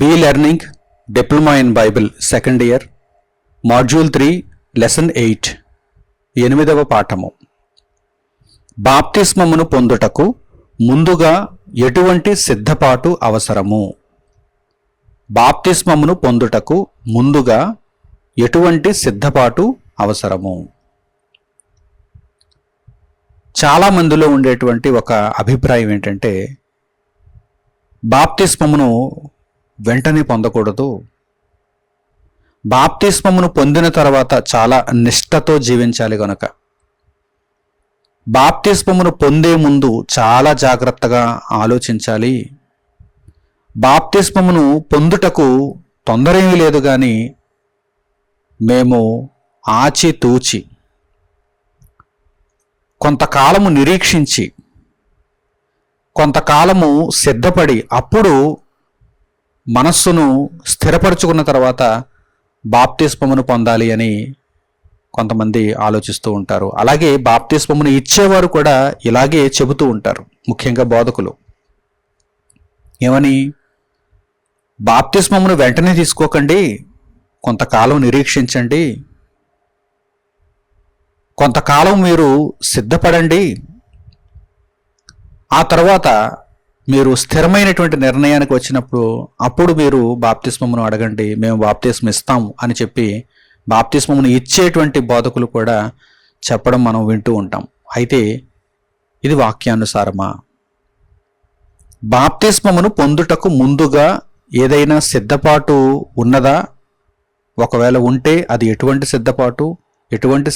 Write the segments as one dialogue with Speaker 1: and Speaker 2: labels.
Speaker 1: e-learning diploma in Bible second year module 3 lesson 8 8వ పాఠము బాప్తిస్మమును పొందుటకు ముందుగా ఎటువంటి సిద్ధపాటు అవసరము. బాప్తిస్మమును పొందుటకు ముందుగా ఎటువంటి సిద్ధపాటు అవసరము. చాలా మందిలో ఉండేటువంటి ఒక అభిప్రాయం ఏంటంటే బాప్తిస్మమును వెంటనే పొందకూడదు, బాప్తిస్మమును పొందిన తర్వాత చాలా నిష్ఠతో జీవించాలి గనుక బాప్తిస్మమును పొందే ముందు చాలా జాగ్రత్తగా ఆలోచించాలి. బాప్తిస్మమును పొందుటకు తొందరేమీ లేదు, కానీ మేము ఆచితూచి కొంతకాలము నిరీక్షించి కొంతకాలము సిద్ధపడి అప్పుడు మనస్సును స్థిరపరచుకున్న తర్వాత బాప్తిస్మమును పొందాలి అని కొంతమంది ఆలోచిస్తూ ఉంటారు. అలాగే బాప్తిస్మమును ఇచ్చేవారు కూడా ఇలాగే చెబుతూ ఉంటారు, ముఖ్యంగా బోధకులు. ఏమని? బాప్తిస్మమును వెంటనే తీసుకోకండి, కొంతకాలం నిరీక్షించండి, కొంతకాలం మీరు సిద్ధపడండి, ఆ తర్వాత మీరు స్థిరమైనటువంటి నిర్ణయానికి వచ్చినప్పుడు అప్పుడు మీరు బాప్తిస్మమును అడగండి, మేము బాప్తిస్మం ఇస్తాము అని చెప్పి బాప్తిస్మమును ఇచ్చేటువంటి బోధకులు కూడా చెప్పడం మనం వింటూ ఉంటాం. అయితే ఇది వాక్యానుసారమా? బాప్తిస్మమును పొందుటకు ముందుగా ఏదైనా సిద్ధపాటు ఉన్నదా? ఒకవేళ ఉంటే అది ఎటువంటి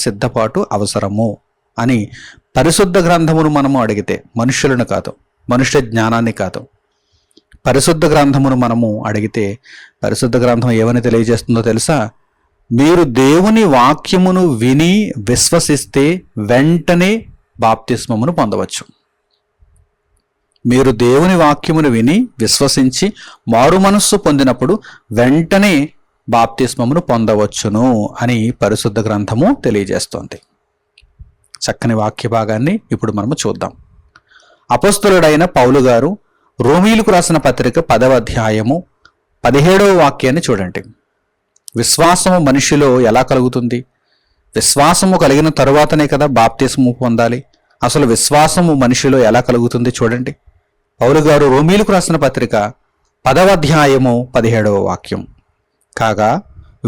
Speaker 1: సిద్ధపాటు అవసరము అని పరిశుద్ధ గ్రంథమును మనము అడిగితే, మనుష్యులను కాదు, మనుష్య జ్ఞానాన్ని కాదు, పరిశుద్ధ గ్రంథమును మనము అడిగితే పరిశుద్ధ గ్రంథం ఏమని తెలియజేస్తుందో తెలుసా? మీరు దేవుని వాక్యమును విని విశ్వసిస్తే వెంటనే బాప్తిస్మమును పొందవచ్చు. మీరు దేవుని వాక్యమును విని విశ్వసించి మారు మనస్సు పొందినప్పుడు వెంటనే బాప్తిస్మమును పొందవచ్చును అని పరిశుద్ధ గ్రంథము తెలియజేస్తోంది. చక్కని వాక్య భాగాన్ని ఇప్పుడు మనము చూద్దాం. అపోస్తలుడైన పౌలు గారు రోమీలకు రాసిన పత్రిక 10వ అధ్యాయము 17వ వాక్యాన్ని చూడండి. విశ్వాసము మనిషిలో ఎలా కలుగుతుంది? విశ్వాసము కలిగిన తరువాతనే కదా బాప్తిస్మము పొందాలి. అసలు విశ్వాసము మనిషిలో ఎలా కలుగుతుంది చూడండి. పౌలు గారు రోమీలకు రాసిన పత్రిక 10వ అధ్యాయము 17వ వాక్యం. కాగా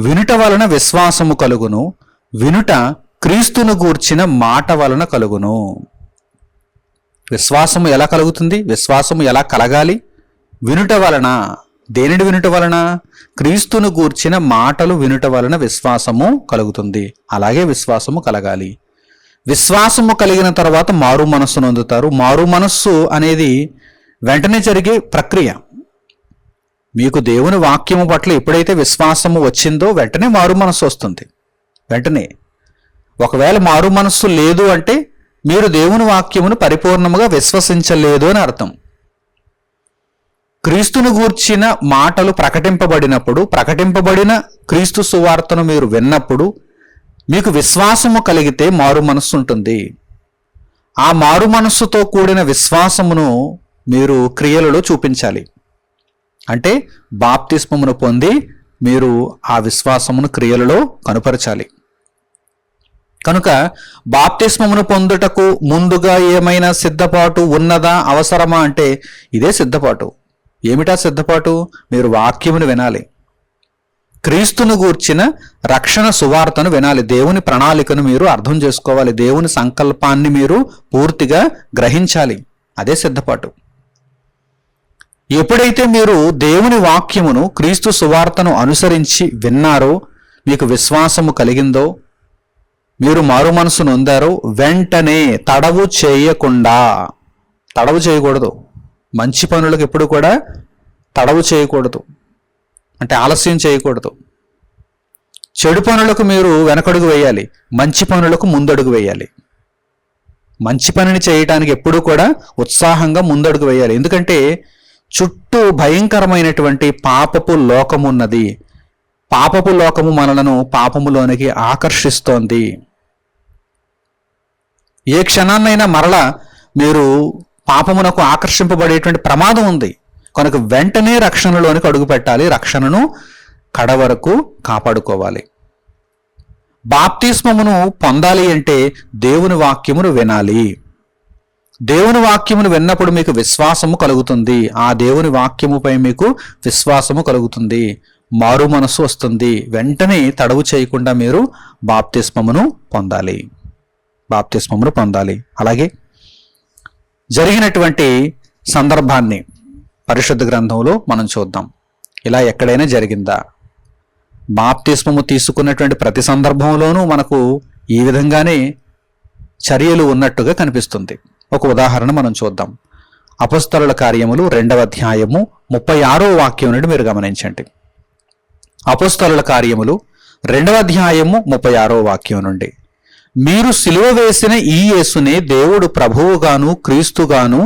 Speaker 1: వినుట వలన విశ్వాసము కలుగును, వినుట క్రీస్తును గూర్చిన మాట వలన కలుగును. విశ్వాసము ఎలా కలుగుతుంది? విశ్వాసము ఎలా కలగాలి? వినుట వలన. దేనిని వినుట వలన? క్రీస్తును గూర్చిన మాటలు వినుట వలన విశ్వాసము కలుగుతుంది. అలాగే విశ్వాసము కలగాలి. విశ్వాసము కలిగిన తర్వాత మారు మనస్సును పొందుతారు. మారు మనస్సు అనేది వెంటనే జరిగే ప్రక్రియ. మీకు దేవుని వాక్యము పట్ల ఎప్పుడైతే విశ్వాసము వచ్చిందో వెంటనే మారు మనస్సు వస్తుంది. వెంటనే. ఒకవేళ మారు మనస్సు లేదు అంటే మీరు దేవుని వాక్యమును పరిపూర్ణముగా విశ్వసించలేదు అని అర్థం. క్రీస్తును గూర్చిన మాటలు ప్రకటింపబడిన క్రీస్తు సువార్తను మీరు విన్నప్పుడు మీకు విశ్వాసము కలిగితే మారు మనస్సు ఉంటుంది. ఆ మారు మనస్సుతో కూడిన విశ్వాసమును మీరు క్రియలలో చూపించాలి. అంటే బాప్తిస్మమును పొంది మీరు ఆ విశ్వాసమును క్రియలలో కనుపరచాలి. కనుక బాప్తిస్మమును పొందుటకు ముందుగా ఏమైనా సిద్ధపాటు ఉన్నదా, అవసరమా అంటే ఇదే సిద్ధపాటు. ఏమిటా సిద్ధపాటు? మీరు వాక్యమును వినాలి, క్రీస్తును గూర్చిన రక్షణ సువార్తను వినాలి, దేవుని ప్రణాళికను మీరు అర్థం చేసుకోవాలి, దేవుని సంకల్పాన్ని మీరు పూర్తిగా గ్రహించాలి. అదే సిద్ధపాటు. ఎప్పుడైతే మీరు దేవుని వాక్యమును క్రీస్తు సువార్తను అనుసరించి విన్నారో, మీకు విశ్వాసము కలిగిందో, మీరు మారు మనసు నొందారో, వెంటనే తడవు చేయకూడదు. మంచి పనులకు ఎప్పుడు కూడా తడవు చేయకూడదు, అంటే ఆలస్యం చేయకూడదు. చెడు పనులకు మీరు వెనకడుగు వేయాలి, మంచి పనులకు ముందడుగు వేయాలి. మంచి పనిని చేయటానికి ఎప్పుడూ కూడా ఉత్సాహంగా ముందడుగు వేయాలి. ఎందుకంటే చుట్టూ భయంకరమైనటువంటి పాపపు లోకమున్నది. పాపపు లోకము మనలను పాపములోనికి ఆకర్షిస్తోంది. ఏ క్షణాన్నైనా మరలా మీరు పాపమునకు ఆకర్షింపబడేటువంటి ప్రమాదం ఉంది. కనుక వెంటనే రక్షణలోనికి అడుగు పెట్టాలి, రక్షణను కడ వరకు కాపాడుకోవాలి. బాప్తిస్మమును పొందాలి అంటే దేవుని వాక్యమును వినాలి. దేవుని వాక్యమును విన్నప్పుడు మీకు విశ్వాసము కలుగుతుంది. ఆ దేవుని వాక్యముపై మీకు విశ్వాసము కలుగుతుంది, మారు మనస్సు వస్తుంది. వెంటనే తడవు చేయకుండా మీరు బాప్తిస్మమును పొందాలి, బాప్తిస్మమును పొందాలి. అలాగే జరిగినటువంటి సందర్భాన్ని పరిశుద్ధ గ్రంథంలో మనం చూద్దాం. ఇలా ఎక్కడైనా జరిగిందా? బాప్తిస్మము తీసుకున్నటువంటి ప్రతి సందర్భంలోనూ మనకు ఈ విధంగానే చర్యలు ఉన్నట్టుగా కనిపిస్తుంది. ఒక ఉదాహరణ మనం చూద్దాం. అపొస్తలుల కార్యములు 2వ అధ్యాయము 36వ వాక్యం నుండి మీరు గమనించండి. అపొస్తలుల కార్యములు 2వ అధ్యాయము 36వ వాక్యం నుండి, మీరు సిలువ వేసిన ఈ యేసునే దేవుడు ప్రభువుగాను క్రీస్తుగాను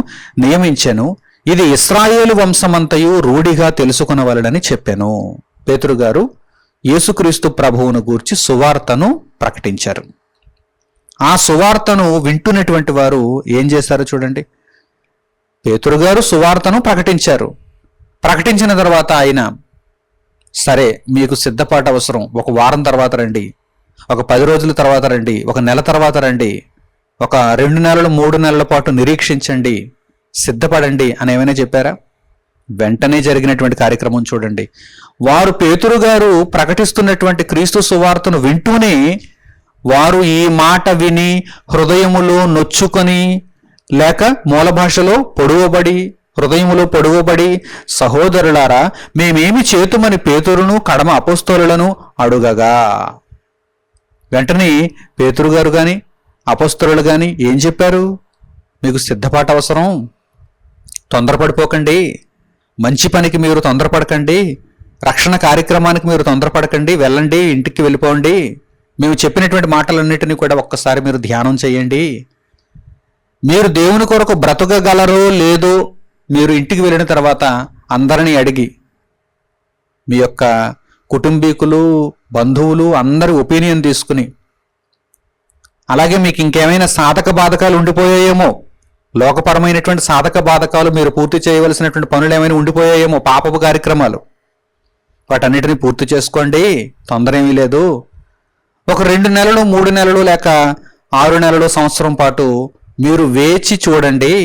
Speaker 1: నియమించెను, ఇది ఇశ్రాయేలు వంశమంతయు రూఢిగా తెలుసుకొనవలెనని చెప్పెను. పేతురు గారు యేసుక్రీస్తు ప్రభువును గూర్చి సువార్తను ప్రకటించారు. ఆ సువార్తను వింటున్నటువంటి వారు ఏం చేశారో చూడండి. పేతురు గారు సువార్తను ప్రకటించారు. ప్రకటించిన తర్వాత ఆయన, సరే మీకు సిద్ధపాటు అవసరం, ఒక వారం తర్వాత రండి, ఒక 10 రోజుల తర్వాత రండి, ఒక నెల తర్వాత రండి, ఒక 2 నెలలు 3 నెలల పాటు నిరీక్షించండి, సిద్ధపడండి అని ఏమైనా చెప్పారా? వెంటనే జరిగినటువంటి కార్యక్రమం చూడండి. వారు పేతురు గారు ప్రకటిస్తున్నటువంటి క్రీస్తు సువార్తను వింటూనే వారు ఈ మాట విని హృదయములో నొచ్చుకొని, లేక మూల భాషలో హృదయములో పొడవబడి, సహోదరులారా మేమేమి చేతుమని పేతురును కడమ అపొస్తలులను అడుగగా, వెంటనే పేతురు గారు కానీ అపొస్తలులు కానీ ఏం చెప్పారు? మీకు సిద్ధపాటు అవసరం, తొందరపడిపోకండి, మంచి పనికి మీరు తొందరపడకండి, రక్షణ కార్యక్రమానికి మీరు తొందరపడకండి, వెళ్ళండి, ఇంటికి వెళ్ళిపోండి, మేము చెప్పినటువంటి మాటలన్నిటినీ కూడా ఒక్కసారి మీరు ధ్యానం చేయండి, మీరు దేవుని కొరకు బ్రతకగలరో లేదో మీరు ఇంటికి వెళ్ళిన తర్వాత అందరినీ అడిగి, మీ యొక్క కుటుంబీకులు బంధువులు అందరి ఒపీనియన్ తీసుకుని, అలాగే మీకు ఇంకేమైనా సాధక బాధకాలు ఉండిపోయాయేమో, లోకపరమైనటువంటి సాధక బాధకాలు, మీరు పూర్తి చేయవలసినటువంటి పనులు ఏమైనా ఉండిపోయాయేమో, పాపపు కార్యక్రమాలు, వాటన్నిటిని పూర్తి చేసుకోండి, తొందర ఏమీ లేదు. ఒక 2 నెలలు 3 నెలలు లేక 6 నెలలు సంవత్సరం పాటు మీరు వేచి చూడండి,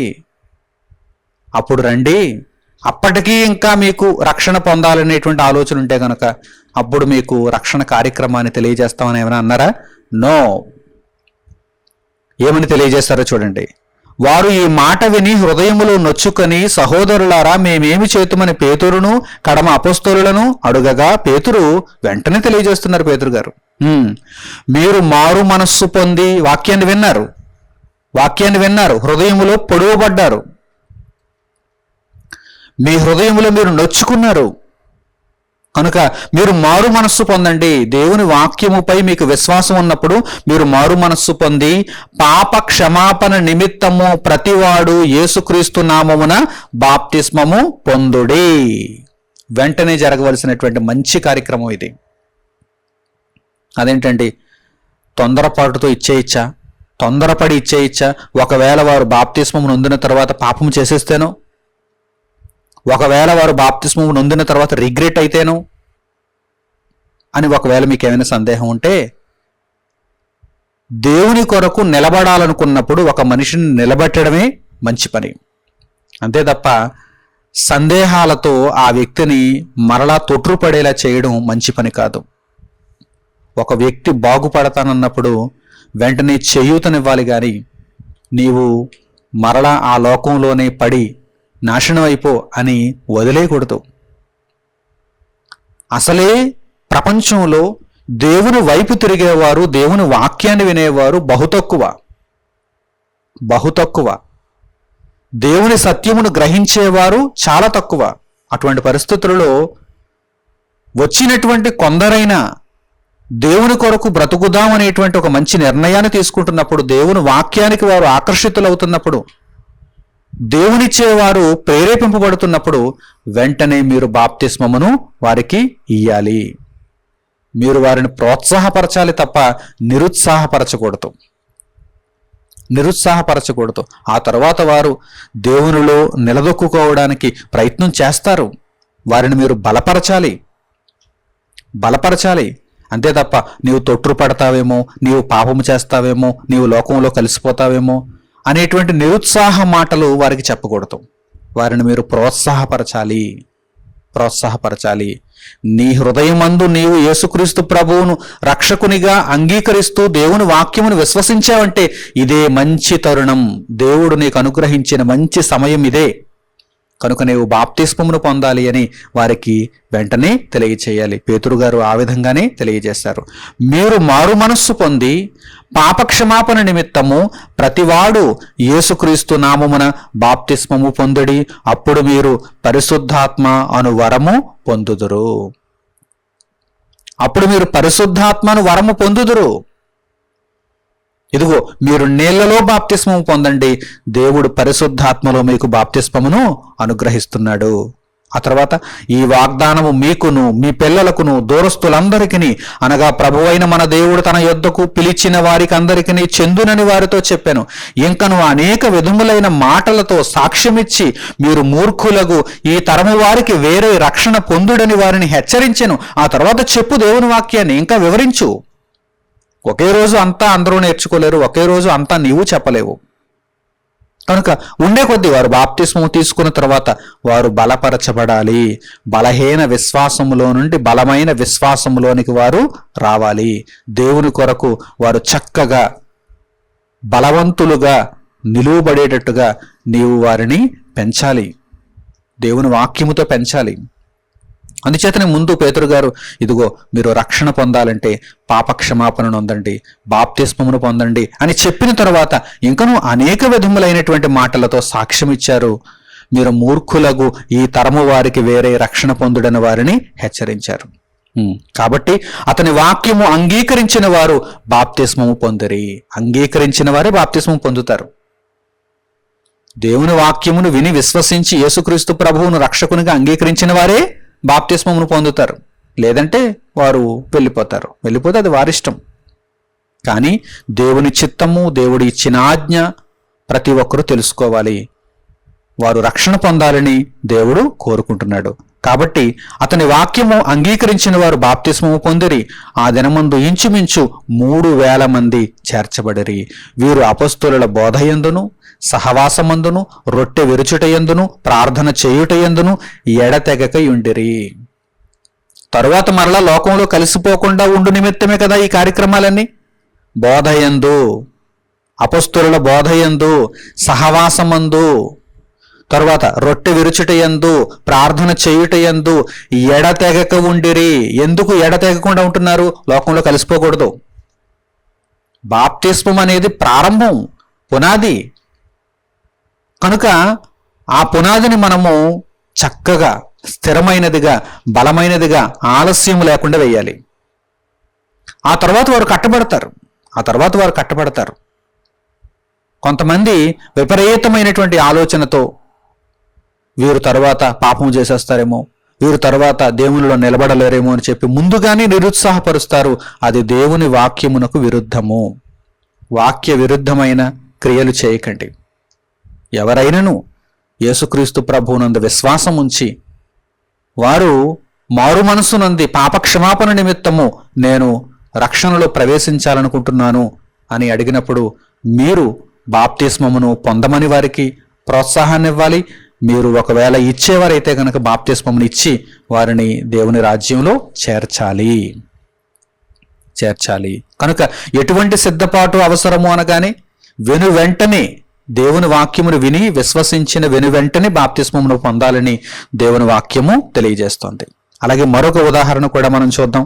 Speaker 1: అప్పుడు రండి. అప్పటికీ ఇంకా మీకు రక్షణ పొందాలనేటువంటి ఆలోచన ఉంటే కనుక అప్పుడు మీకు రక్షణ కార్యక్రమాన్ని తెలియజేస్తామని ఏమైనా అన్నారా? నో. ఏమని తెలియజేస్తారో చూడండి. వారు ఈ మాట విని హృదయములో నొచ్చుకొని, సహోదరులారా మేమేమి చేతుమని పేతురును కడమ అపొస్తలులను అడుగగా, పేతురు వెంటనే తెలియజేస్తున్నారు. పేతురు గారు, మీరు మారు మనస్సు పొంది వాక్యాన్ని విన్నారు, హృదయములో పొడవబడ్డారు, మీ హృదయములో మీరు నొచ్చుకున్నారు కనుక మీరు మారు మనస్సు పొందండి. దేవుని వాక్యముపై మీకు విశ్వాసం ఉన్నప్పుడు మీరు మారు మనస్సు పొంది పాప క్షమాపణ నిమిత్తము ప్రతివాడు యేసుక్రీస్తు నామమున బాప్తిస్మము పొందుడి. వెంటనే జరగవలసినటువంటి మంచి కార్యక్రమం ఇది. అదేంటండి? తొందరపాటుతో ఇచ్చేయచ్చా? తొందరపడి ఇచ్చేయచ్చా? ఒకవేళ వారు బాప్తిస్మము నొందిన తర్వాత పాపము చేసేస్తేనో, ఒకవేళ వారు బాప్తిస్మము నొందిన తర్వాత రిగ్రెట్ అయితేనో అని ఒకవేళ మీకు ఏమైనా సందేహం ఉంటే, దేవుని కొరకు నిలబడాలనుకున్నప్పుడు ఒక మనిషిని నిలబెట్టడమే మంచి పని. అంతే తప్ప సందేహాలతో ఆ వ్యక్తిని మరలా తొట్రుపడేలా చేయడం మంచి పని కాదు. ఒక వ్యక్తి బాగుపడతానన్నప్పుడు వెంటనే చేయూతనివ్వాలి కానీ నీవు మరలా ఆ లోకంలోనే పడి నాశనం అయిపో అని వదిలేయకూడదు. అసలే ప్రపంచంలో దేవుని వైపు తిరిగేవారు, దేవుని వాక్యాన్ని వినేవారు బహు తక్కువ. దేవుని సత్యమును గ్రహించేవారు చాలా తక్కువ. అటువంటి పరిస్థితులలో వచ్చినటువంటి కొందరైనా దేవుని కొరకు బ్రతుకుదామనేటువంటి ఒక మంచి నిర్ణయాన్ని తీసుకుంటున్నప్పుడు, దేవుని వాక్యానికి వారు ఆకర్షితులవుతున్నప్పుడు, దేవునిచ్చేవారు ప్రేరేపింపబడుతున్నప్పుడు వెంటనే మీరు బాప్తిస్మమును వారికి ఇయ్యాలి. మీరు వారిని ప్రోత్సాహపరచాలి తప్ప నిరుత్సాహపరచకూడదు. నిరుత్సాహపరచకూడదు. ఆ తర్వాత వారు దేవునిలో నిలదొక్కుకోవడానికి ప్రయత్నం చేస్తారు. వారిని మీరు బలపరచాలి. అంతే తప్ప నీవు తొట్రుపడతావేమో, నీవు పాపము చేస్తావేమో, నీవు లోకంలో కలిసిపోతావేమో అనేటువంటి నిరుత్సాహ మాటలు వారికి చెప్పకూడదు. వారిని మీరు ప్రోత్సాహపరచాలి. నీ హృదయమందు నీవు యేసుక్రీస్తు ప్రభువును రక్షకునిగా అంగీకరిస్తూ దేవుని వాక్యమును విశ్వసించావంటే ఇదే మంచి తరుణం. దేవుడు నీకు అనుగ్రహించిన మంచి సమయం ఇదే. కనుక నీవు బాప్తిస్మమును పొందాలి అని వారికి వెంటనే తెలియచేయాలి. పేతురు గారు ఆ విధంగానే తెలియజేశారు. మీరు మారు మనస్సు పొంది పాపక్షమాపణ నిమిత్తము ప్రతివాడు యేసుక్రీస్తు నామమున బాప్తిస్మము పొందుడి, అప్పుడు మీరు పరిశుద్ధాత్మ అను వరము పొందుదురు. ఇదిగో మీరు నీళ్లలో బాప్తిస్మము పొందండి, దేవుడు పరిశుద్ధాత్మలో మీకు బాప్తిస్మమును అనుగ్రహిస్తున్నాడు. ఆ తర్వాత ఈ వాగ్దానము మీకును మీ పిల్లలకును దూరస్తులందరికీ అనగా ప్రభువైన మన దేవుడు తన యొద్దకు పిలిచిన వారికి అందరికీ చెందునని వారితో చెప్పాను. ఇంకను అనేక విధములైన మాటలతో సాక్ష్యమిచ్చి మీరు మూర్ఖులకు ఈ తరము వారికి వేరే రక్షణ పొందుడని వారిని హెచ్చరించెను. ఆ తర్వాత చెప్పు దేవుని వాక్యాన్ని, ఇంకా వివరించు. ఒకే రోజు అంతా అందరూ నేర్చుకోలేరు, ఒకే రోజు అంతా నీవు చెప్పలేవు. కనుక ఉండే కొద్దీ వారు బాప్తిస్మము తీసుకున్న తర్వాత వారు బలపరచబడాలి. బలహీన విశ్వాసములో నుండి బలమైన విశ్వాసములోనికి వారు రావాలి. దేవుని కొరకు వారు చక్కగా బలవంతులుగా నిలువబడేటట్టుగా నీవు వారిని పెంచాలి, దేవుని వాక్యముతో పెంచాలి. అందుచేతనే ముందు పేతురు గారు ఇదిగో మీరు రక్షణ పొందాలంటే పాపక్షమాపణను పొందండి, బాప్తిస్మమును పొందండి అని చెప్పిన తర్వాత ఇంకనూ అనేక విధములైనటువంటి మాటలతో సాక్ష్యం ఇచ్చారు. మీరు మూర్ఖులకు ఈ తరము వారికి వేరే రక్షణ పొందుడని వారిని హెచ్చరించారు. కాబట్టి అతని వాక్యము అంగీకరించిన వారు బాప్తిస్మము పొందిరి. అంగీకరించిన వారే బాప్తిస్మము పొందుతారు. దేవుని వాక్యమును విని విశ్వసించి యేసుక్రీస్తు ప్రభువును రక్షకునిగా అంగీకరించిన వారే బాప్తిస్మమును పొందుతారు. లేదంటే వారు వెళ్ళిపోతే అది వారిష్టం. కానీ దేవుని చిత్తము, దేవుడు ఇచ్చిన ఆజ్ఞ ప్రతి ఒక్కరూ తెలుసుకోవాలి. వారు రక్షణ పొందాలని దేవుడు కోరుకుంటున్నాడు. కాబట్టి అతని వాక్యము అంగీకరించిన వారు బాప్తిస్మము పొందిరి. ఆ దినమందు ఇంచుమించు 3,000 మంది చేర్చబడిరి. వీరు అపొస్తలుల బోధయందును, సహవాసమందును, రొట్టె విరుచుటయందును, ప్రార్థన చేయుటయందును ఎడతెగక ఉండిరి. తరువాత మరలా లోకంలో కలిసిపోకుండా ఉండు నిమిత్తమే కదా ఈ కార్యక్రమాలన్నీ. బోధయందు, అపొస్తలుల బోధయందు, సహవాసమందు, తరువాత రొట్టె విరుచుటయందు, ప్రార్థన చేయుటయందు ఎడతెగక ఉండిరి. ఎందుకు ఎడతెగకుండా ఉంటున్నారు? లోకంలో కలిసిపోకూడదు. బాప్తిస్మం అనేది ప్రారంభం, పునాది. కనుక ఆ పునాదిని మనము చక్కగా స్థిరమైనదిగా, బలమైనదిగా, ఆలస్యం లేకుండా వేయాలి. ఆ తర్వాత వారు కట్టబడతారు. కొంతమంది విపరీతమైనటువంటి ఆలోచనతో వీరు తర్వాత పాపం చేసేస్తారేమో, వీరు తర్వాత దేవునిలో నిలబడలేరేమో అని చెప్పి ముందుగానే నిరుత్సాహపరుస్తారు. అది దేవుని వాక్యమునకు విరుద్ధము. వాక్య విరుద్ధమైన క్రియలు చేయకండి. ఎవరైనను యేసుక్రీస్తు ప్రభువునందు విశ్వాసం ఉంచి వారు మారు మనస్సునంది పాపక్షమాపణ నిమిత్తము నేను రక్షణలో ప్రవేశించాలనుకుంటున్నాను అని అడిగినప్పుడు మీరు బాప్తిస్మమును పొందమని వారికి ప్రోత్సాహాన్ని ఇవ్వాలి. మీరు ఒకవేళ ఇచ్చేవారైతే కనుక బాప్తిస్మమును ఇచ్చి వారిని దేవుని రాజ్యంలో చేర్చాలి. కనుక ఎటువంటి సిద్ధపాటు అవసరము అనగానే వెంటనే దేవుని వాక్యమును విని విశ్వసించిన వెంటనే బాప్తిస్మమును పొందాలని దేవుని వాక్యము తెలియజేస్తోంది. అలాగే మరొక ఉదాహరణ కూడా మనం చూద్దాం.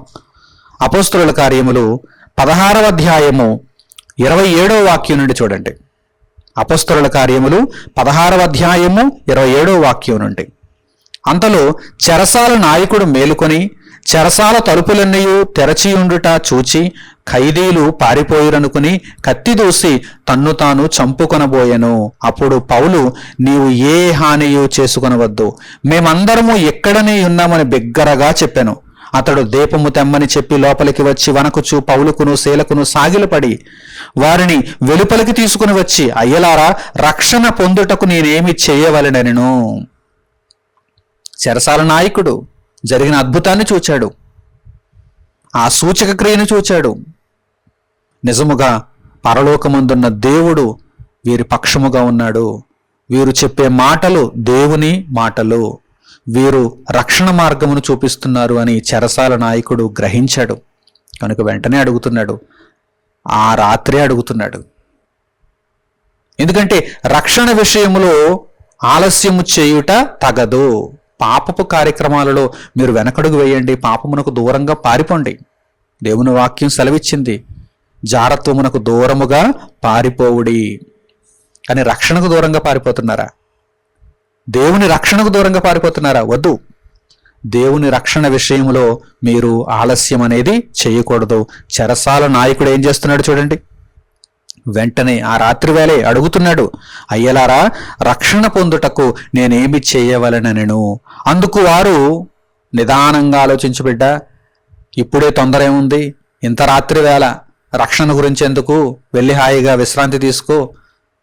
Speaker 1: అపోస్తలుల కార్యములు 16వ అధ్యాయము 27వ వాక్యం నుండి చూడండి. అపోస్తలుల కార్యములు 16వ అధ్యాయము 27వ వాక్యం నుండి. అంతలో చెరసాల నాయకుడు మేలుకొని చెరసాల తలుపులన్నీ తెరచియుండుట చూచి ఖైదీలు పారిపోయిరనుకుని కత్తి దూసి తన్ను తాను చంపుకొనబోయెను. అప్పుడు పౌలు, నీవు ఏ హానియు చేసుకొనవద్దు, మేమందరము ఎక్కడనే ఉన్నామని బిగ్గరగా చెప్పాను. అతడు దీపము తెమ్మని చెప్పి లోపలికి వచ్చి వనకుచు పౌలుకును శీలకును సాగిలపడి వారిని వెలుపలికి తీసుకుని వచ్చి, అయ్యలారా, రక్షణ పొందుటకు నేనేమి చేయవలెనెను. చెరసాల నాయకుడు జరిగిన అద్భుతాన్ని చూచాడు, ఆ సూచక క్రియను చూచాడు. నిజముగా పరలోకమందున్న దేవుడు వీరి పక్షముగా ఉన్నాడు. వీరు చెప్పే మాటలు దేవుని మాటలు, వీరు రక్షణ మార్గమును చూపిస్తున్నారు అని చెరసాల నాయకుడు గ్రహించాడు. కనుక వెంటనే అడుగుతున్నాడు, ఆ రాత్రే అడుగుతున్నాడు. ఎందుకంటే రక్షణ విషయములో ఆలస్యము చేయుట తగదు. పాపపు కార్యక్రమాలలో మీరు వెనకడుగు వేయండి, పాపమునకు దూరంగా పారిపోండి. దేవుని వాక్యం సెలవిచ్చింది, జారత్వమునకు దూరముగా పారిపోవుడి. కానీ రక్షణకు దూరంగా పారిపోతున్నారా? దేవుని రక్షణకు దూరంగా పారిపోతున్నారా? వద్దు. దేవుని రక్షణ విషయంలో మీరు ఆలస్యం అనేది చేయకూడదు. చెరసాల నాయకుడు ఏం చేస్తున్నాడు చూడండి. వెంటనే ఆ రాత్రి వేళే అడుగుతున్నాడు, అయ్యలారా, రక్షణ పొందుటకు నేనేమి చేయవలెనెను. అందుకు వారు నిదానంగా ఆలోచించు, బిడ్డ, ఇప్పుడే తొందర ఏముంది, ఇంత రాత్రి వేళ రక్షణ గురించి ఎందుకు, వెళ్ళి హాయిగా విశ్రాంతి తీసుకో,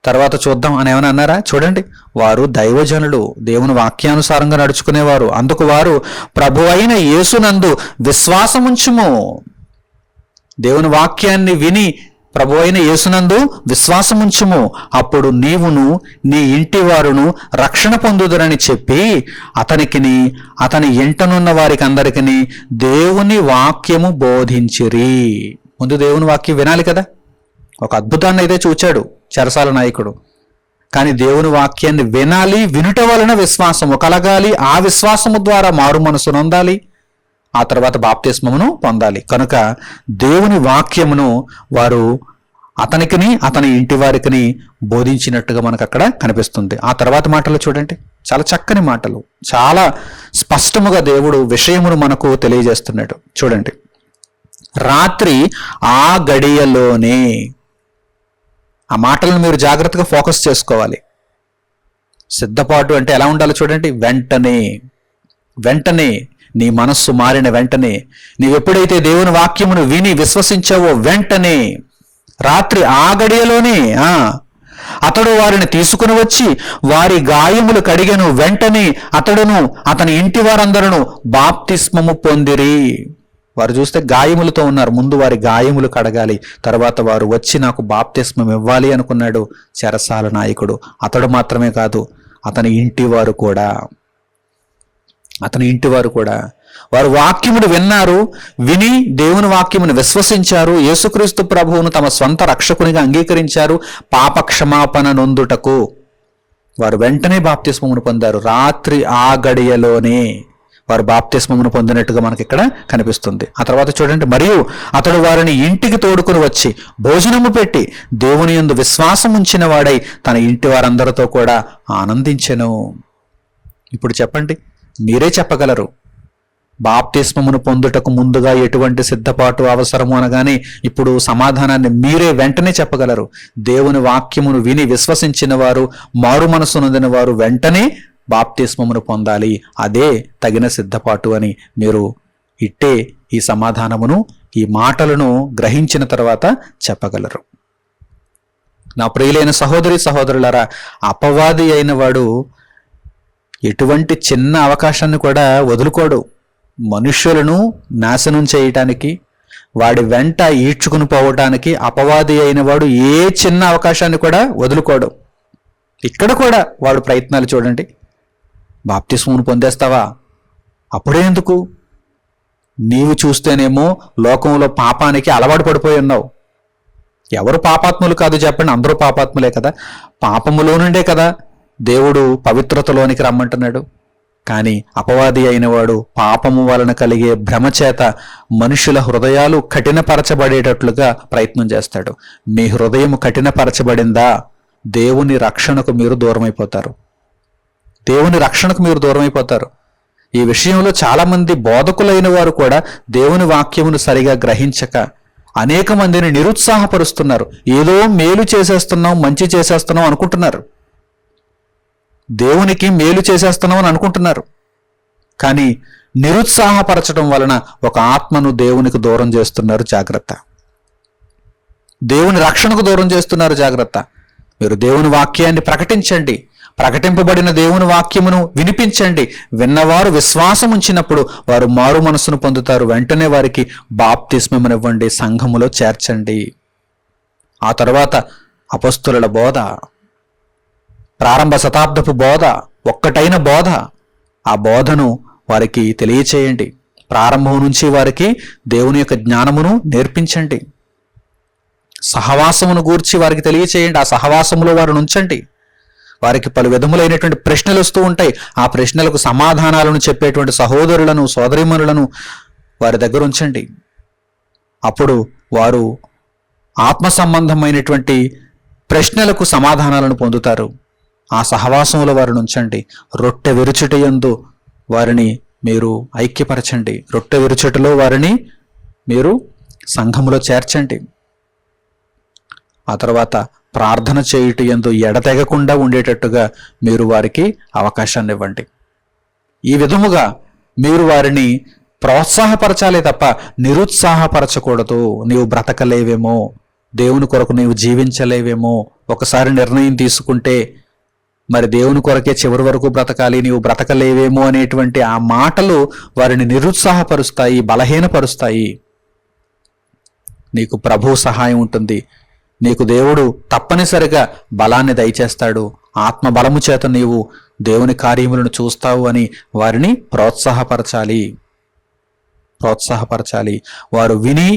Speaker 1: తర్వాత చూద్దాం అని ఏమైనా అన్నారా? చూడండి, వారు దైవజనులు, దేవుని వాక్యానుసారంగా నడుచుకునేవారు. అందుకు వారు, ప్రభు అయిన యేసునందు విశ్వాసముంచుము. దేవుని వాక్యాన్ని విని ప్రభు అయిన యేసునందు విశ్వాసముంచుము, అప్పుడు నీవును నీ ఇంటి వారును రక్షణ పొందుదురని చెప్పి అతనికిని అతని ఇంటనున్న వారికి అందరికీ దేవుని వాక్యము బోధించిరి. ముందు దేవుని వాక్యం వినాలి కదా. ఒక అద్భుతాన్ని అయితే చూచాడు చెరసాల నాయకుడు, కానీ దేవుని వాక్యాన్ని వినాలి, వినుట వలన విశ్వాసము కలగాలి, ఆ విశ్వాసము ద్వారా మారు మనసు నొందాలి, ఆ తర్వాత బాప్తిస్మమును పొందాలి. కనుక దేవుని వాక్యమును వారు అతనికిని అతని ఇంటి వారికి బోధించినట్టుగా మనకు అక్కడ కనిపిస్తుంది. ఆ తర్వాత మాటలు చూడండి, చాలా చక్కని మాటలు, చాలా స్పష్టముగా దేవుడు విషయమును మనకు తెలియజేస్తున్నాడు. చూడండి, రాత్రి ఆ గడియలోనే, ఆ మాటలను మీరు జాగ్రత్తగా ఫోకస్ చేసుకోవాలి. సిద్ధపాటు అంటే ఎలా ఉండాలో చూడండి. వెంటనే, వెంటనే నీ మనస్సు మారిన వెంటనే, నీవెప్పుడైతే దేవుని వాక్యమును విని విశ్వసించావో వెంటనే, రాత్రి ఆ గడియలోనే అతడు వారిని తీసుకుని వచ్చి వారి గాయములు కడిగెను. వెంటనే అతడును అతని ఇంటి వారందరూ బాప్తిస్మము పొందిరి. వారు చూస్తే గాయములతో ఉన్నారు, ముందు వారి గాయములు కడగాలి, తర్వాత వారు వచ్చి నాకు బాప్తిస్మం ఇవ్వాలి అనుకున్నాడు చెరసాల నాయకుడు. అతడు మాత్రమే కాదు, అతని ఇంటి వారు కూడా వారు వాక్యమును విన్నారు, విని దేవుని వాక్యమును విశ్వసించారు, యేసుక్రీస్తు ప్రభువును తమ స్వంత రక్షకునిగా అంగీకరించారు. పాప క్షమాపణ నొందుటకు వారు వెంటనే బాప్తిస్మమును పొందారు. రాత్రి ఆ గడియలోనే వారు బాప్తిస్మమును పొందినట్టుగా మనకి ఇక్కడ కనిపిస్తుంది. ఆ తర్వాత చూడండి, మరియు అతడు వారిని ఇంటికి తోడుకుని వచ్చి భోజనము పెట్టి దేవుని యందు విశ్వాసం ఉంచిన వాడై తన ఇంటి వారందరితో కూడా ఆనందించెను. ఇప్పుడు చెప్పండి, మీరే చెప్పగలరు, బాప్తిస్మమును పొందుటకు ముందుగా ఎటువంటి సిద్ధపాటు అవసరము అనగానే ఇప్పుడు సమాధానాన్ని మీరే వెంటనే చెప్పగలరు. దేవుని వాక్యమును విని విశ్వసించిన వారు, మారు మనసు నొందిన వారు వెంటనే బాప్తిస్మమును పొందాలి, అదే తగిన సిద్ధపాటు అని మీరు ఇట్టే ఈ సమాధానమును, ఈ మాటలను గ్రహించిన తర్వాత చెప్పగలరు. నా ప్రియులైన సహోదరి సహోదరులారా, అపవాది అయిన వాడు ఎటువంటి చిన్న అవకాశాన్ని కూడా వదులుకోడు. మనుష్యులను నాశనం చేయటానికి, వాడి వెంట ఈడ్చుకుని పోవటానికి అపవాది అయిన వాడు ఏ చిన్న అవకాశాన్ని కూడా వదులుకోడు. ఇక్కడ కూడా వాడు ప్రయత్నాలు చూడండి. బాప్తిస్మమును పొందేస్తావా? అప్పుడే ఎందుకు? నీవు చూస్తేనేమో లోకంలో పాపానికి అలవాటు పడిపోయి ఉన్నావు. ఎవరు పాపాత్ములు కాదు చెప్పండి, అందరూ పాపాత్ములే కదా. పాపములో నుండే కదా దేవుడు పవిత్రతలోనికి రమ్మంటున్నాడు. కానీ అపవాది అయినవాడు పాపము వలన కలిగే భ్రమ చేత మనుషుల హృదయాలు కఠినపరచబడేటట్లుగా ప్రయత్నం చేస్తాడు. మీ హృదయం కఠినపరచబడిందా, దేవుని రక్షణకు మీరు దూరమైపోతారు. దేవుని రక్షణకు మీరు దూరమైపోతారు. ఈ విషయంలో చాలా మంది బోధకులైన వారు కూడా దేవుని వాక్యమును సరిగా గ్రహించక అనేక మందిని నిరుత్సాహపరుస్తున్నారు. ఏదో మేలు చేసేస్తున్నాం, మంచి చేసేస్తున్నాం అనుకుంటున్నారు, దేవునికి మేలు చేసేస్తున్నాం అని అనుకుంటున్నారు. కానీ నిరుత్సాహపరచడం వలన ఒక ఆత్మను దేవునికి దూరం చేస్తున్నారు, జాగ్రత్త. దేవుని రక్షణకు దూరం చేస్తున్నారు, జాగ్రత్త. మీరు దేవుని వాక్యాన్ని ప్రకటించండి, ప్రకటింపబడిన దేవుని వాక్యమును వినిపించండి. విన్నవారు విశ్వాసం ఉంచినప్పుడు వారు మారు మనసును పొందుతారు. వెంటనే వారికి బాప్తిస్మమునివ్వండి, సంఘములో చేర్చండి. ఆ తర్వాత అపొస్తలుల బోధ, ప్రారంభ శతాబ్దపు బోధ, ఒక్కటైన బోధ, ఆ బోధను వారికి తెలియచేయండి. ప్రారంభం నుంచి వారికి దేవుని యొక్క జ్ఞానమును నేర్పించండి. సహవాసమును గూర్చి వారికి తెలియచేయండి. ఆ సహవాసములో వారిని ఉంచండి. వారికి పలు విధములైనటువంటి ప్రశ్నలు వస్తూ ఉంటాయి. ఆ ప్రశ్నలకు సమాధానాలను చెప్పేటువంటి సహోదరులను, సోదరీమణులను వారి దగ్గర ఉంచండి. అప్పుడు వారు ఆత్మ సంబంధమైనటువంటి ప్రశ్నలకు సమాధానాలను పొందుతారు. ఆ సహవాసంలో వారిని ఉంచండి. రొట్టె విరుచుట యందు వారిని మీరు ఐక్యపరచండి. రొట్టె విరుచుటలో వారిని మీరు సంఘములో చేర్చండి. ఆ తర్వాత ప్రార్థన చేయుట యందు ఎడతెగకుండా ఉండేటట్టుగా మీరు వారికి అవకాశాన్ని ఇవ్వండి. ఈ విధముగా మీరు వారిని ప్రోత్సాహపరచాలే తప్ప నిరుత్సాహపరచకూడదు. నీవు బ్రతకలేవేమో, దేవుని కొరకు నీవు జీవించలేవేమో, ఒకసారి నిర్ణయం తీసుకుంటే మరి దేవుని కొరకే చివరి వరకు బ్రతకాలి, నీవు బ్రతకలేవేమో అనేటువంటి ఆ మాటలు వారిని నిరుత్సాహపరుస్తాయి, బలహీనపరుస్తాయి. నీకు ప్రభువు సహాయం ఉంటుంది. నీకు దేవుడు తప్పనిసరిగా బలాన్ని దయచేస్తాడు. ఆత్మ బలము చేత నీవు దేవుని కార్యములను చూస్తావు అని వారిని ప్రోత్సాహపరచాలి. వారు విని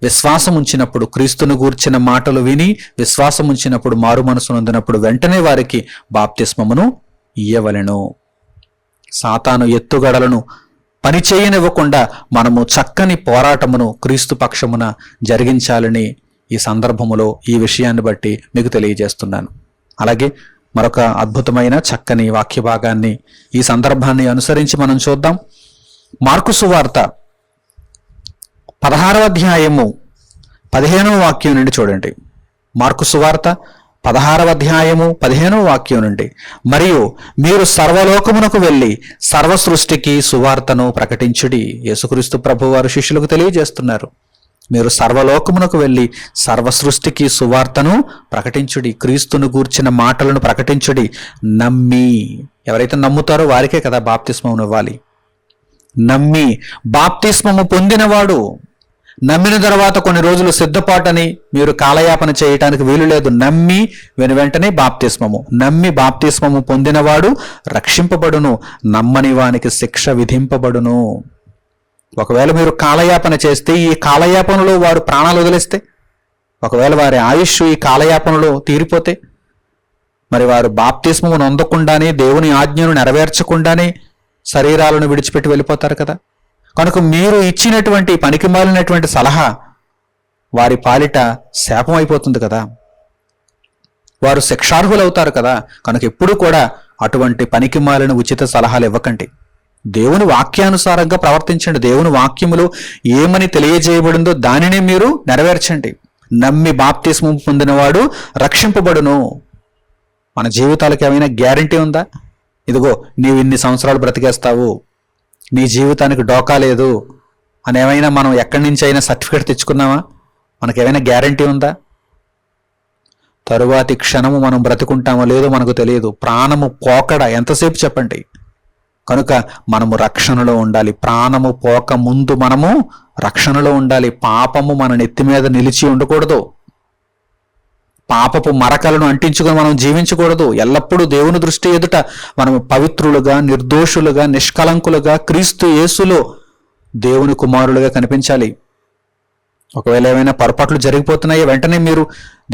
Speaker 1: విశ్వాసం ఉంచినప్పుడు, క్రీస్తును గూర్చిన మాటలు విని విశ్వాసం ఉంచినప్పుడు, మారు మనసు నొందినప్పుడు వెంటనే వారికి బాప్తిస్మమును ఇయ్యవలెను. సాతాను ఎత్తుగడలను పని చేయనివ్వకుండా మనము చక్కని పోరాటమును క్రీస్తు పక్షమున జరిగించాలని ఈ సందర్భములో ఈ విషయాన్ని బట్టి మీకు తెలియజేస్తున్నాను. అలాగే మరొక అద్భుతమైన చక్కని వాక్య భాగాన్ని ఈ సందర్భాన్ని అనుసరించి మనం చూద్దాం. మార్కు సువార్త 16వ అధ్యాయము 15వ వాక్యం నుండి చూడండి. మార్కు సువార్త 16వ అధ్యాయము 15వ వాక్యం నుండి, మరియు మీరు సర్వలోకమునకు వెళ్ళి సర్వ సృష్టికి సువార్తను ప్రకటించుడి. యేసుక్రీస్తు ప్రభు వారు శిష్యులకు తెలియజేస్తున్నారు. మీరు సర్వలోకమునకు వెళ్ళి సర్వ సృష్టికి సువార్తను ప్రకటించుడి, క్రీస్తును గూర్చిన మాటలను ప్రకటించుడి. నమ్మి, ఎవరైతే నమ్ముతారో వారికే కదా బాప్తిస్మం ఇవ్వాలి. నమ్మి బాప్తిస్మము పొందినవాడు, నమ్మిన తర్వాత కొన్ని రోజులు సిద్ధపాటని మీరు కాలయాపన చేయటానికి వీలు లేదు. నమ్మి వెంటనే బాప్తిస్మము, నమ్మి బాప్తిస్మము పొందినవాడు రక్షింపబడును, నమ్మని వానికి శిక్ష విధింపబడును. ఒకవేళ మీరు కాలయాపన చేస్తే, ఈ కాలయాపనలో వారు ప్రాణాలు వదిలేస్తే, ఒకవేళ వారి ఆయుష్ ఈ కాలయాపనలో తీరిపోతే, మరి వారు బాప్తిస్మము నొందకుండానే, దేవుని ఆజ్ఞను నెరవేర్చకుండానే శరీరాలను విడిచిపెట్టి వెళ్ళిపోతారు కదా. కనుక మీరు ఇచ్చినటువంటి పనికిమాలినటువంటి సలహా వారి పాలిట శాపం అయిపోతుంది కదా, వారు శిక్షార్హులవుతారు కదా. కనుక ఎప్పుడు కూడా అటువంటి పనికిమాలిన ఉచిత సలహాలు ఇవ్వకండి. దేవుని వాక్యానుసారంగా ప్రవర్తించండి. దేవుని వాక్యములో ఏమని తెలియజేయబడిందో దానినే మీరు నెరవేర్చండి. నమ్మి బాప్తిస్మం పొందినవాడు రక్షింపబడును. మన జీవితాలకు ఏమైనా గ్యారంటీ ఉందా? ఇదిగో నీవు ఇన్ని సంవత్సరాలు బ్రతికేస్తావు, నీ జీవితానికి డోకా లేదు అని ఏమైనా మనం ఎక్కడి నుంచి అయినా సర్టిఫికేట్ తెచ్చుకున్నామా? మనకేమైనా గ్యారంటీ ఉందా? తరువాతి క్షణము మనం బ్రతుకుంటామో లేదో మనకు తెలియదు. ప్రాణము పోకడ ఎంతసేపు చెప్పండి. కనుక మనము రక్షణలో ఉండాలి. ప్రాణము పోక ముందు మనము రక్షణలో ఉండాలి. పాపము మన నెత్తి మీద నిలిచి ఉండకూడదు. పాపపు మరకలను అంటించుకొని మనం జీవించకూడదు. ఎల్లప్పుడూ దేవుని దృష్టి ఎదుట మనము పవిత్రులుగా, నిర్దోషులుగా, నిష్కలంకులుగా, క్రీస్తు యేసులో దేవుని కుమారులుగా కనిపించాలి. ఒకవేళ ఏమైనా పొరపాట్లు జరిగిపోతున్నాయో వెంటనే మీరు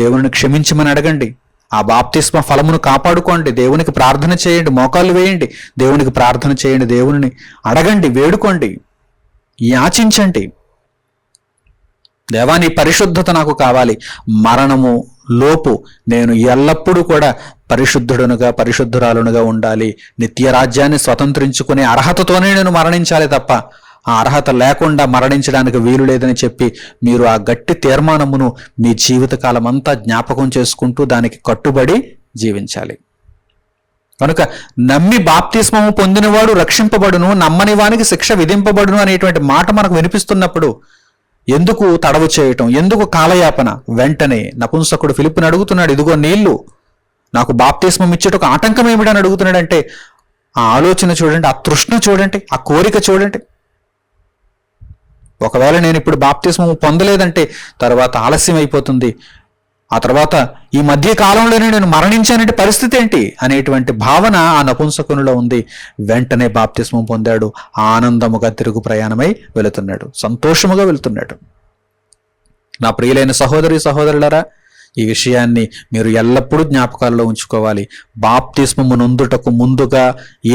Speaker 1: దేవుని క్షమించమని అడగండి. ఆ బాప్తిస్మ ఫలమును కాపాడుకోండి. దేవునికి ప్రార్థన చేయండి, మోకాళ్ళు వేయండి, దేవునికి ప్రార్థన చేయండి, దేవుని అడగండి, వేడుకోండి, యాచించండి. దేవా నీ పరిశుద్ధత నాకు కావాలి. మరణము లోపు నేను ఎల్లప్పుడూ కూడా పరిశుద్ధుడునుగా, పరిశుద్ధురాలునుగా ఉండాలి. నిత్య రాజ్యాన్ని స్వతంత్రించుకునే అర్హతతోనే నేను మరణించాలి తప్ప ఆ అర్హత లేకుండా మరణించడానికి వీలు లేదని చెప్పి మీరు ఆ గట్టి తీర్మానమును మీ జీవితకాలం అంతా జ్ఞాపకం చేసుకుంటూ దానికి కట్టుబడి జీవించాలి. కనుక నమ్మి బాప్తిస్మము పొందినవాడు రక్షింపబడును, నమ్మని వానికి శిక్ష విధింపబడును అనేటువంటి మాట మనకు వినిపిస్తున్నప్పుడు ఎందుకు తడవు చేయటం, ఎందుకు కాలయాపన? వెంటనే నపుంసకుడు ఫిలిప్పుని అడుగుతున్నాడు, ఇదిగో నీళ్లు, నాకు బాప్తిస్మం ఇచ్చేటకు ఆటంకం ఏమిటని అడుగుతున్నాడంటే ఆ ఆలోచన చూడండి, ఆ తృష్ణ చూడండి, ఆ కోరిక చూడండి. ఒకవేళ నేను ఇప్పుడు బాప్తిస్మం పొందలేదంటే తర్వాత ఆలస్యం అయిపోతుంది, ఆ తర్వాత ఈ మధ్య కాలంలోనే నేను మరణించానంటే పరిస్థితి ఏంటి అనేటువంటి భావన ఆ నపుంసకునిలో ఉంది. వెంటనే బాప్తిస్మం పొందాడు, ఆనందముగా తిరుగు ప్రయాణమై వెళుతున్నాడు, సంతోషముగా వెళుతున్నాడు. నా ప్రియులైన సహోదరి సహోదరులారా, ఈ విషయాన్ని మీరు ఎల్లప్పుడూ జ్ఞాపకాల్లో ఉంచుకోవాలి. బాప్తిస్మము నొందుటకు ముందుగా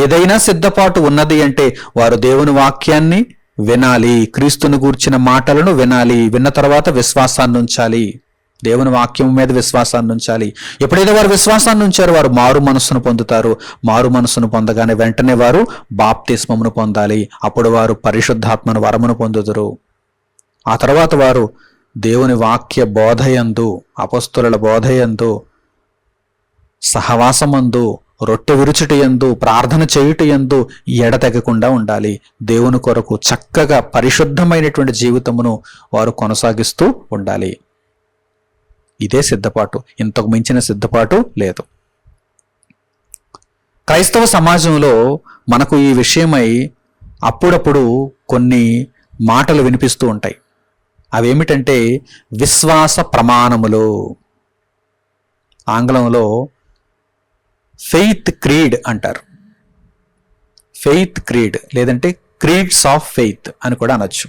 Speaker 1: ఏదైనా సిద్ధపాటు ఉన్నది అంటే వారు దేవుని వాక్యాన్ని వినాలి, క్రీస్తుని గూర్చిన మాటలను వినాలి, విన్న తర్వాత విశ్వాసాన్ని ఉంచాలి, దేవుని వాక్యం మీద విశ్వాసాన్ని ఉంచాలి. ఎప్పుడైతే వారు విశ్వాసాన్ని ఉంచారో వారు మారు మనస్సును పొందుతారు. మారు మనస్సును పొందగానే వెంటనే వారు బాప్తిస్మమును పొందాలి. అప్పుడు వారు పరిశుద్ధాత్మను వరమును పొందుదురు. ఆ తర్వాత వారు దేవుని వాక్య బోధయందు, అపొస్తలుల బోధయందు, సహవాసమందు, రొట్టె విరుచుటయందు, ప్రార్థన చేయుటయందు ఎడతెగకుండా ఉండాలి. దేవుని కొరకు చక్కగా పరిశుద్ధమైనటువంటి జీవితమును వారు కొనసాగిస్తూ ఉండాలి. ఇదే సిద్ధపాటు, ఇంతకు మించిన సిద్ధపాటు లేదు. క్రైస్తవ సమాజంలో మనకు ఈ విషయమై అప్పుడప్పుడు కొన్ని మాటలు వినిపిస్తూ ఉంటాయి. అవేమిటంటే విశ్వాస ప్రమాణములు. ఆంగ్లంలో ఫెయిత్ క్రీడ్ అంటారు. ఫెయిత్ క్రీడ్ లేదంటే క్రీడ్స్ ఆఫ్ ఫెయిత్ అని కూడా అనొచ్చు.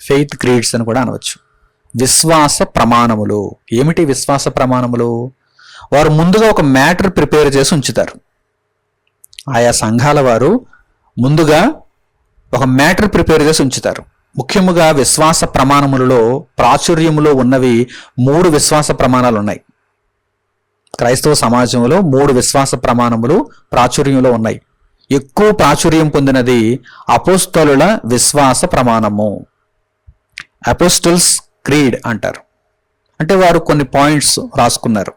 Speaker 1: ఫెయిత్ క్రీడ్స్ అని కూడా అనవచ్చు. విశ్వాస ప్రమాణములు. ఏమిటి విశ్వాస ప్రమాణములు? వారు ముందుగా ఒక మ్యాటర్ ప్రిపేర్ చేసి ఉంచుతారు. ఆయా సంఘాల వారు ముందుగా ఒక మ్యాటర్ ప్రిపేర్ చేసి ఉంచుతారు. ముఖ్యముగా విశ్వాస ప్రమాణములలో ప్రాచుర్యములో ఉన్నవి 3 విశ్వాస ప్రమాణాలు ఉన్నాయి. క్రైస్తవ సమాజంలో 3 విశ్వాస ప్రమాణములు ప్రాచుర్యంలో ఉన్నాయి. ఎక్కువ ప్రాచుర్యం పొందినది అపోస్తలుల విశ్వాస ప్రమాణము, అపోస్టల్స్ క్రీడ్ అంటారు. అంటే వారు కొన్ని పాయింట్స్ రాసుకున్నారు.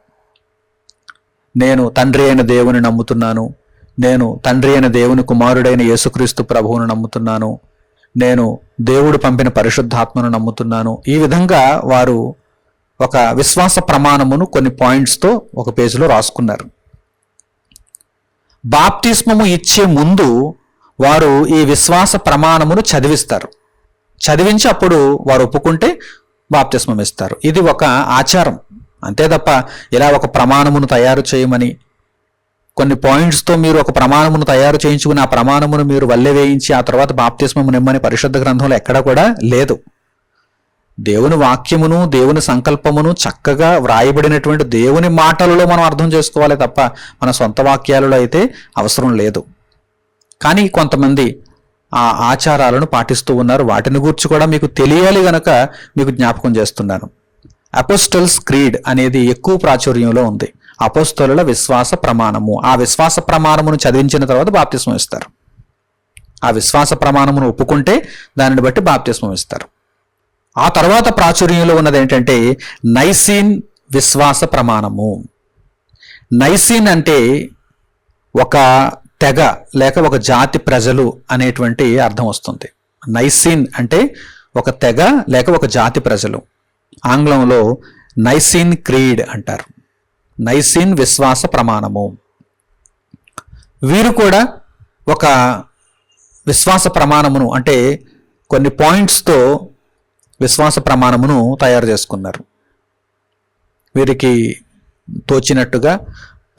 Speaker 1: నేను తండ్రి అయిన దేవుని నమ్ముతున్నాను, నేను తండ్రి అయిన దేవుని కుమారుడైన యేసుక్రీస్తు ప్రభువును నమ్ముతున్నాను, నేను దేవుడు పంపిన పరిశుద్ధాత్మను నమ్ముతున్నాను. ఈ విధంగా వారు ఒక విశ్వాస ప్రమాణమును కొన్ని పాయింట్స్తో ఒక పేజీలో రాసుకున్నారు. బాప్తిస్మము ఇచ్చే ముందు వారు ఈ విశ్వాస ప్రమాణమును చదివిస్తారు. చదివించి అప్పుడు వారు ఒప్పుకుంటే బాప్తిస్మం ఇస్తారు. ఇది ఒక ఆచారం, అంతే తప్ప ఇలా ఒక ప్రమాణమును తయారు చేయమని, కొన్ని పాయింట్స్తో మీరు ఒక ప్రమాణమును తయారు చేయించుకుని ఆ ప్రమాణమును మీరు వల్లె వేయించి ఆ తర్వాత బాప్తిస్మము నిమ్మని పరిశుద్ధ గ్రంథంలో ఎక్కడ కూడా లేదు. దేవుని వాక్యమును, దేవుని సంకల్పమును చక్కగా వ్రాయబడినటువంటి దేవుని మాటలలో మనం అర్థం చేసుకోవాలి తప్ప మన సొంత వాక్యాలలో అయితే అవసరం లేదు. కానీ కొంతమంది ఆ ఆచారాలను పాటిస్తూ ఉన్నారు. వాటిని గురించి కూడా మీకు తెలియాలి గనక మీకు జ్ఞాపకం చేస్తున్నాను. అపోస్టల్స్ క్రీడ్ అనేది ఎక్కువ ప్రాచుర్యంలో ఉంది. అపోస్తలుల విశ్వాస ప్రమాణము. ఆ విశ్వాస ప్రమాణమును చదివించిన తర్వాత బాప్తిస్మం ఇస్తారు. ఆ విశ్వాస ప్రమాణమును ఒప్పుకుంటే దానిని బట్టి బాప్తిస్మం ఇస్తారు. ఆ తర్వాత ప్రాచుర్యంలో ఉన్నది ఏంటంటే నైసీన్ విశ్వాస ప్రమాణము. నైసీన్ అంటే ఒక తెగ లేక ఒక జాతి ప్రజలు అనేటువంటి అర్థం వస్తుంది. నైసీన్ అంటే ఒక తెగ లేక ఒక జాతి ప్రజలు. ఆంగ్లంలో నైసీన్ క్రీడ్ అంటారు. నైసీన్ విశ్వాస ప్రమాణము. వీరు కూడా ఒక విశ్వాస ప్రమాణమును అంటే కొన్ని పాయింట్స్తో విశ్వాస ప్రమాణమును తయారు చేసుకున్నారు. వీరికి తోచినట్టుగా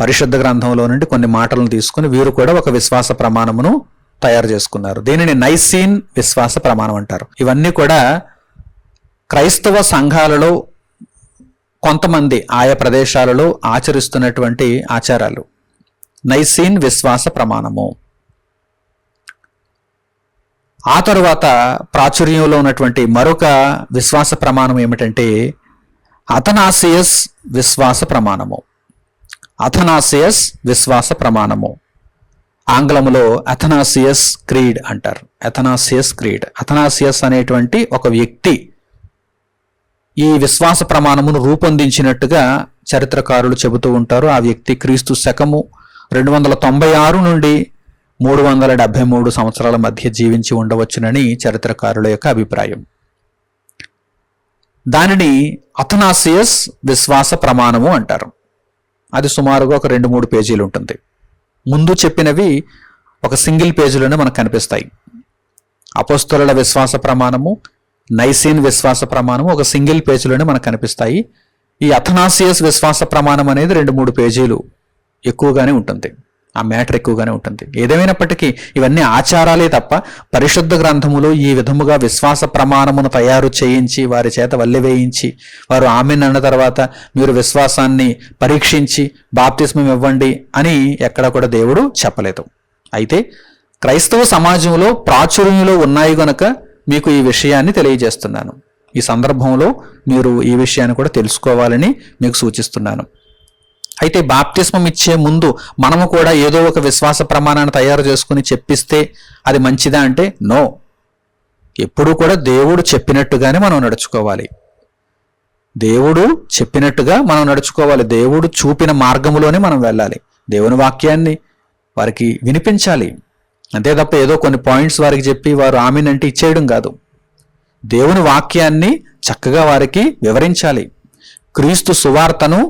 Speaker 1: పరిశుద్ధ గ్రంథంలో నుండి కొన్ని మాటలను తీసుకుని వీరు కూడా ఒక విశ్వాస ప్రమాణమును తయారు చేసుకున్నారు. దీనిని నైసీన్ విశ్వాస ప్రమాణం అంటారు. ఇవన్నీ కూడా క్రైస్తవ సంఘాలలో కొంతమంది ఆయా ప్రదేశాలలో ఆచరిస్తున్నటువంటి ఆచారాలు. నైసీన్ విశ్వాస ప్రమాణము. ఆ తరువాత ప్రాచుర్యంలో ఉన్నటువంటి మరొక విశ్వాస ప్రమాణం ఏమిటంటే అథనాసియస్ విశ్వాస ప్రమాణము. అథనాసియస్ విశ్వాస ప్రమాణము. ఆంగ్లములో అథనాసియస్ క్రీడ్ అంటారు. Athanasius creed. అథనాసియస్ అనేటువంటి ఒక వ్యక్తి ఈ విశ్వాస ప్రమాణమును రూపొందించినట్టుగా చరిత్రకారులు చెబుతూ ఉంటారు. ఆ వ్యక్తి క్రీస్తు శకము 296 నుండి 373 సంవత్సరాల మధ్య జీవించి ఉండవచ్చునని చరిత్రకారుల యొక్క అభిప్రాయం. దానిని అథనాసియస్ విశ్వాస ప్రమాణము అంటారు. అది సుమారుగా ఒక 2-3 పేజీలు ఉంటుంది. ముందు చెప్పినవి ఒక సింగిల్ పేజీలోనే మనకు కనిపిస్తాయి. అపోస్తలుల విశ్వాస ప్రమాణము, నైసీన్ విశ్వాస ప్రమాణము ఒక సింగిల్ పేజీలోనే మనకు కనిపిస్తాయి. ఈ అథనాసియస్ విశ్వాస ప్రమాణం అనేది 2-3 పేజీలు ఎక్కువగానే ఉంటుంది. ఆ మ్యాటర్ ఎక్కువగానే ఉంటుంది. ఏదేమైనప్పటికీ ఇవన్నీ ఆచారాలే తప్ప పరిశుద్ధ గ్రంథములో ఈ విధముగా విశ్వాస ప్రమాణమును తయారు చేయించి వారి చేత వల్లెవేయించి వారు ఆమెన్ అన్న తర్వాత మీరు విశ్వాసాన్ని పరీక్షించి బాప్తిస్మం ఇవ్వండి అని ఎక్కడ కూడా దేవుడు చెప్పలేదు. అయితే క్రైస్తవ సమాజంలో ప్రాచుర్యంలో ఉన్నాయి గనుక మీకు ఈ విషయాన్ని తెలియజేస్తున్నాను. ఈ సందర్భంలో మీరు ఈ విషయాన్ని కూడా తెలుసుకోవాలని మీకు సూచిస్తున్నాను. అయితే బాప్తిస్మం ఇచ్చే ముందు మనము కూడా ఏదో ఒక విశ్వాస ప్రమాణాన్ని తయారు చేసుకుని చెప్పిస్తే అది మంచిదా అంటే నో. ఎప్పుడూ కూడా దేవుడు చెప్పినట్టుగానే మనం నడుచుకోవాలి. దేవుడు చెప్పినట్టుగా మనం నడుచుకోవాలి. దేవుడు చూపిన మార్గములోనే మనం వెళ్ళాలి. దేవుని వాక్యాన్ని వారికి వినిపించాలి. అంతే తప్ప ఏదో కొన్ని పాయింట్స్ వారికి చెప్పి వారు ఆమెన్ అంటే ఇచ్చేయడం కాదు. దేవుని వాక్యాన్ని చక్కగా వారికి వివరించాలి. క్రీస్తు సువార్తను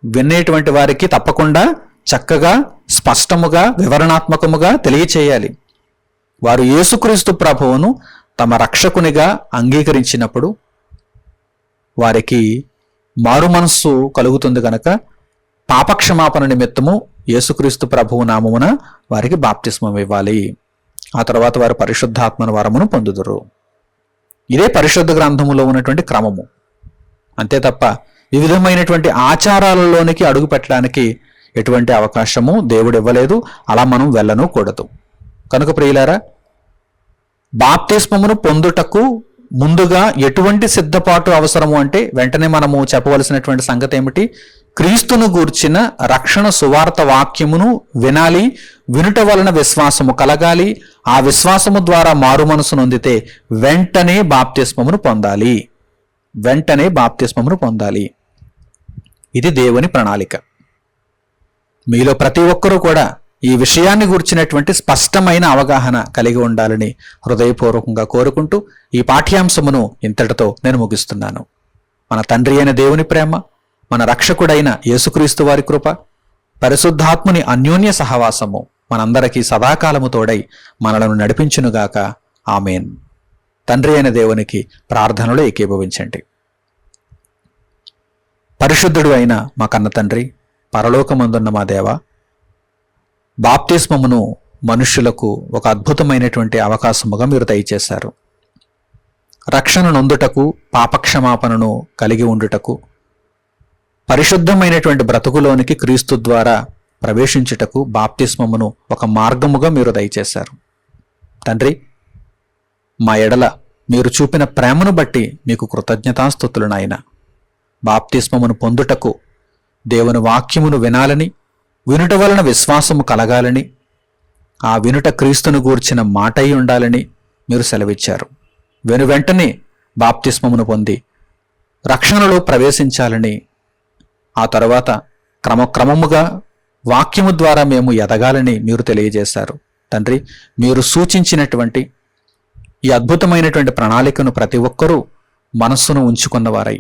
Speaker 1: వినేటువంటి వారికి తప్పకుండా చక్కగా స్పష్టముగా వివరణాత్మకముగా తెలియచేయాలి. వారు యేసుక్రీస్తు ప్రభువును తమ రక్షకునిగా అంగీకరించినప్పుడు వారికి మారు మనస్సు కలుగుతుంది గనక పాపక్షమాపణ నిమిత్తము యేసుక్రీస్తు ప్రభువు నామమున వారికి బాప్తిస్మం ఇవ్వాలి. ఆ తర్వాత వారు పరిశుద్ధాత్మన వరమును పొందుదురు. ఇదే పరిశుద్ధ గ్రంథములో ఉన్నటువంటి క్రమము. అంతే తప్ప ఈ విధమైనటువంటి ఆచారాలలోనికి అడుగు పెట్టడానికి ఎటువంటి అవకాశము దేవుడు ఇవ్వలేదు. అలా మనం వెళ్ళను కూడదు. కనుక ప్రియులారా, బాప్తిస్మమును పొందుటకు ముందుగా ఎటువంటి సిద్ధపాటు అవసరము అంటే వెంటనే మనము చెప్పవలసినటువంటి సంగతి ఏమిటి? క్రీస్తును గూర్చిన రక్షణ సువార్త వాక్యమును వినాలి. వినుట వలన విశ్వాసము కలగాలి. ఆ విశ్వాసము ద్వారా మారు మనసు నొందితే వెంటనే బాప్తిస్మమును పొందాలి. వెంటనే బాప్తిస్మమును పొందాలి. ఇది దేవుని ప్రణాళిక. మీలో ప్రతి ఒక్కరూ కూడా ఈ విషయాన్ని గురించినటువంటి స్పష్టమైన అవగాహన కలిగి ఉండాలని హృదయపూర్వకంగా కోరుకుంటూ ఈ పాఠ్యాంశమును ఇంతటితో నేను ముగిస్తున్నాను. మన తండ్రి అయిన దేవుని ప్రేమ, మన రక్షకుడైన యేసుక్రీస్తు వారి కృప, పరిశుద్ధాత్ముని అన్యోన్య సహవాసము మనందరికీ సదాకాలము తోడై మనలను నడిపించునుగాక. ఆమేన్. తండ్రి అయిన దేవునికి ప్రార్థనలో ఏకీభవించండి. పరిశుద్ధుడు అయిన మా కన్న తండ్రి, పరలోకమందున్న మా దేవ, బాప్తిస్మమును మనుష్యులకు ఒక అద్భుతమైనటువంటి అవకాశముగా మీరు దయచేశారు. రక్షణ నొందుటకు, పాపక్షమాపణను కలిగి ఉండుటకు, పరిశుద్ధమైనటువంటి బ్రతుకులోనికి క్రీస్తు ద్వారా ప్రవేశించుటకు బాప్తిస్మమును ఒక మార్గముగా మీరు దయచేశారు. తండ్రి, మా ఎడల మీరు చూపిన ప్రేమను బట్టి మీకు కృతజ్ఞతాస్తుతులు నాయన. బాప్తిస్మమును పొందుటకు దేవుని వాక్యమును వినాలని, వినుట వలన విశ్వాసము కలగాలని, ఆ వినుట క్రీస్తును గూర్చిన మాట అయి ఉండాలని మీరు సెలవిచ్చారు. వెంటనే బాప్తిస్మమును పొంది రక్షణలో ప్రవేశించాలని, ఆ తర్వాత క్రమక్రమముగా వాక్యము ద్వారా మేము ఎదగాలని మీరు తెలియజేశారు. తండ్రి, మీరు సూచించినటువంటి ఈ అద్భుతమైనటువంటి ప్రణాళికను ప్రతి ఒక్కరూ మనస్సును ఉంచుకున్నవారై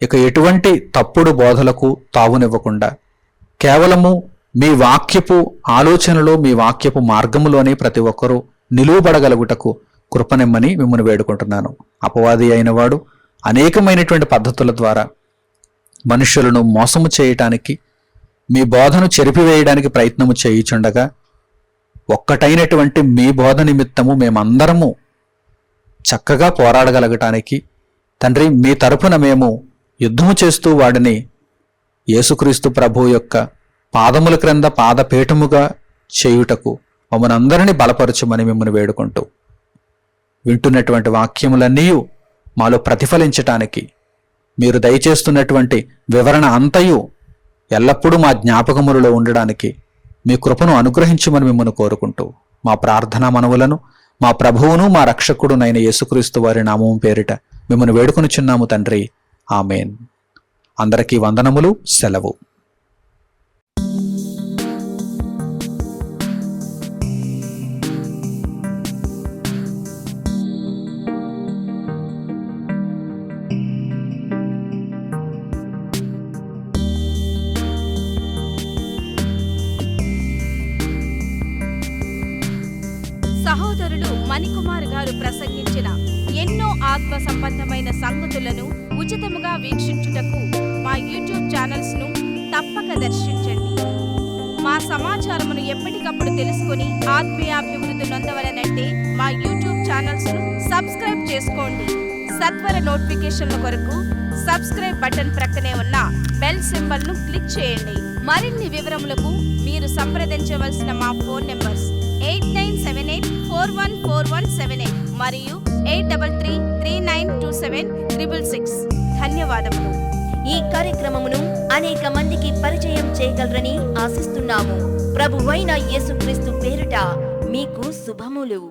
Speaker 1: ఇక ఎటువంటి తప్పుడు బోధలకు తావునివ్వకుండా కేవలము మీ వాక్యపు ఆలోచనలో, మీ వాక్యపు మార్గములోనే ప్రతి ఒక్కరూ నిలువబడగలుగుటకు కృపనిమ్మని మిమ్మల్ని వేడుకుంటున్నాను. అపవాది అయిన వాడు అనేకమైనటువంటి పద్ధతుల ద్వారా మనుష్యులను మోసము చేయటానికి, మీ బోధను చెరిపివేయడానికి ప్రయత్నము చేయుచుండగా ఒక్కటైనటువంటి మీ బోధ నిమిత్తము మేమందరము చక్కగా పోరాడగలగటానికి తండ్రి మీ తరపున మేము యుద్ధము చేస్తూ వాడిని యేసుక్రీస్తు ప్రభు యొక్క పాదముల క్రింద పాదపీఠముగా చేయుటకు మమ్మల్ని అందరినీ బలపరచుమని మిమ్మల్ని వేడుకుంటూ వింటున్నటువంటి వాక్యములన్నీ మాలో ప్రతిఫలించటానికి మీరు దయచేస్తున్నటువంటి వివరణ అంతయు ఎల్లప్పుడూ మా జ్ఞాపకములలో ఉండడానికి మీ కృపను అనుగ్రహించమని మిమ్మల్ని కోరుకుంటూ మా ప్రార్థనా మనవులను మా ప్రభువును మా రక్షకుడునైన యేసుక్రీస్తు వారి నామం పేరిట మిమ్మల్ని వేడుకొనుచున్నాము తండ్రి. ఆమేన్. అందరికీ వందనములు. సెలవు.
Speaker 2: మణికుమార్ గారు ప్రసంగించిన ఎన్నో ఆత్మ సంబంధమైన సంగతులను ఉచితముగా వీక్షించుటకు మా యూట్యూబ్ ఛానల్స్ ను తప్పక దర్శించండి. మా సమాచారమును ఎప్పటికప్పుడు తెలుసుకుని ఆత్మీయాభివృద్ధి నొందవలనంటే మా యూట్యూబ్ ఛానల్స్ ను సబ్స్క్రైబ్ చేసుకోండి. సత్వర నోటిఫికేషన్ల కొరకు సబ్స్క్రైబ్ బటన్ ప్రక్కనే ఉన్న బెల్ సింబల్ ను క్లిక్ చేయండి. మరిన్ని వివరములకు మీరు సంప్రదించవలసిన మా ఫోన్ నెంబర్స్ 8978414178 మరియు 83392766. ధన్యవాదములు.
Speaker 3: ఈ కార్యక్రమమును అనేక మందికి పరిచయం చేయగలరని ఆశిస్తున్నాము. ప్రభువైన యేసుక్రీస్తు పేరిట మీకు శుభములు.